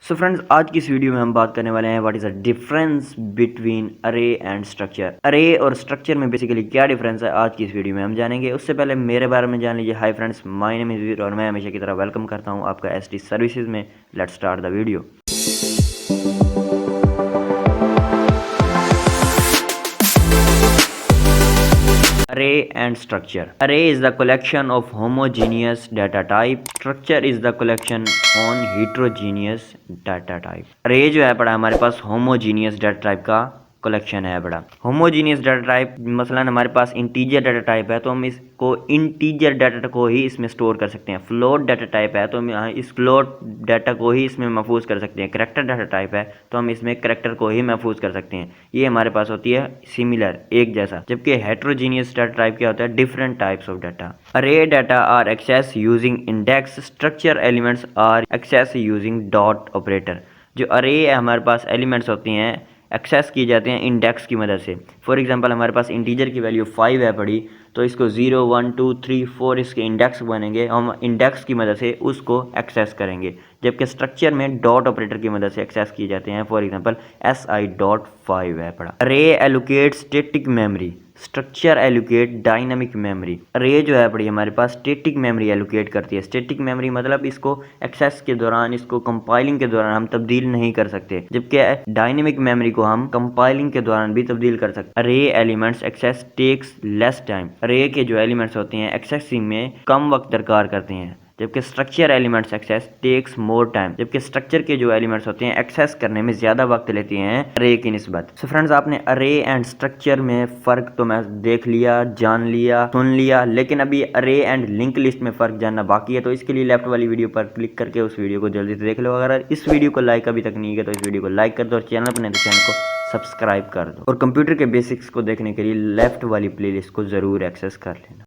So friends, आज की इस वीडियो में हम बात करने वाले हैं what is the difference between अरे एंड स्ट्रक्चर। अरे और स्ट्रक्चर में बेसिकली क्या डिफरेंस है, आज की इस वीडियो में हम जानेंगे। उससे पहले मेरे बारे में जान लीजिए। Hi friends, my name is Veer और मैं हमेशा की तरह वेलकम करता हूं आपका एसटी सर्विसेज में। Let's start the video. Array and structure. Array is the collection of homogeneous data type. Structure is the collection on heterogeneous data type. Array जो है बड़ा हमारे पास homogeneous data type का कलेक्शन है बड़ा। होमोजीनियस डाटा टाइप मसलन हमारे पास integer data type है तो हम इसको इंटीजर डाटा को ही इसमें स्टोर कर सकते हैं। फ्लोट डाटा टाइप है तो हम यहाँ इस फ्लोट डाटा को ही इसमें महफूज कर सकते हैं। करैक्टर डाटा टाइप है तो हम इसमें करैक्टर को ही महफूज कर सकते हैं। ये हमारे पास होती है सिमिलर, एक जैसा। जबकि हेट्रोजीनियस डाटा टाइप क्या होता है, different types of data. Array data are access using index. Structure elements are access using dot operator. जो अरे है हमारे पास एलिमेंट्स होती हैं एक्सेस किए जाते हैं इंडेक्स की मदद से। फॉर एग्जांपल हमारे पास इंटीजर की वैल्यू 5 है पड़ी, तो इसको 0 1 2 3 4 इसके इंडेक्स बनेंगे, हम इंडेक्स की मदद से उसको एक्सेस करेंगे। जबकि स्ट्रक्चर में डॉट ऑपरेटर की मदद से एक्सेस किए जाते हैं। फॉर एग्जांपल si.5 है पड़ा। अरे allocate static memory, structure allocate dynamic memory. अरे जो है पड़ी हमारे पास स्टैटिक मेमोरी एलोकेट करती है। स्टैटिक मेमोरी मतलब इसको एक्सेस के दौरान, इसको कंपाइलिंग के दौरान हम तब्दील नहीं कर सकते, जबकि डायनेमिक मेमोरी को हम कंपाइलिंग के दौरान भी तब्दील कर सकते। Array elements access takes less time. Array के जो एलिमेंट्स होते हैं एक्सेसिंग में कम वक्त दरकार करते हैं, जबकि structure elements access takes more time. जबकि स्ट्रक्चर के जो एलिमेंट्स होते हैं एक्सेस करने में ज़्यादा वक्त लेते हैं अरे की निस्बत। सो फ्रेंड्स, आपने अरे एंड स्ट्रक्चर में फ़र्क तो मैं देख लिया, जान लिया, सुन लिया, लेकिन अभी अरे एंड लिंक लिस्ट में फ़र्क जानना बाकी है। तो इसके लिए लेफ्ट वाली वीडियो पर क्लिक करके उस वीडियो को जल्दी से देख लो। अगर इस वीडियो को लाइक अभी तक नहीं किया तो इस वीडियो को लाइक कर दो और चैनल पर नहीं तो चैनल को सब्सक्राइब कर दो। और कंप्यूटर के बेसिक्स को देखने के लिए लेफ्ट वाली प्लेलिस्ट को ज़रूर एक्सेस कर लेना।